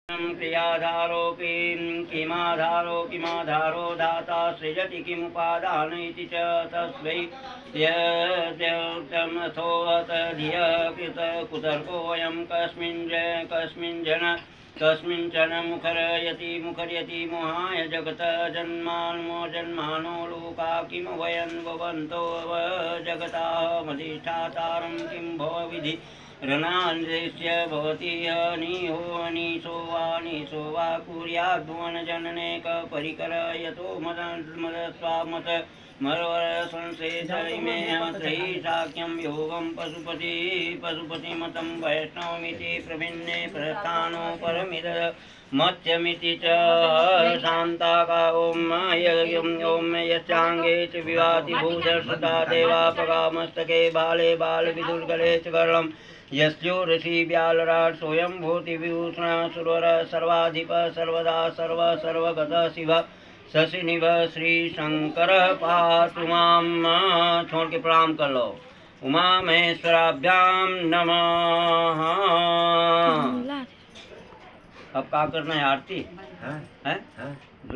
क्रियाधारो किमाधारो किमाधारो धाता सृजति किमुपादान इति च तस्मै यद्यमथोऽत धियः कुतर्कोऽयं कस्मिंचन मुखर्यति मोहाय जगत जन्मानो लोका किम वयन् भवन्तो जगतामधिष्ठातारं किं भवविधि ऋणान्देश्य भवति अनिशो वा कुर्याद्भुवनजननेक परिकर यतो मदस्वामत मरवर संसेत इमे त्रयी साख्यं योगं पशुपतिमतं वैष्णवमिति प्रभिन्ने प्रस्थानो परमिद मत्यमिति च शान्ताका ॐ यच्चाङ्गे च विवाति भूधर्षता देवापगामस्तके बाले बालविदुर्गले च गर्णम् यस्योरसि व्यालराट् स्वयं भूति विभूषण सुरवर सर्वाधिप सर्वदा सर्वगत शिव शशिनिभ श्री शंकर पातु माम। छोड़ के प्रणाम कर लो। उमा महेश्वराभ्याम नमः। अब क्या करना है? आरती है?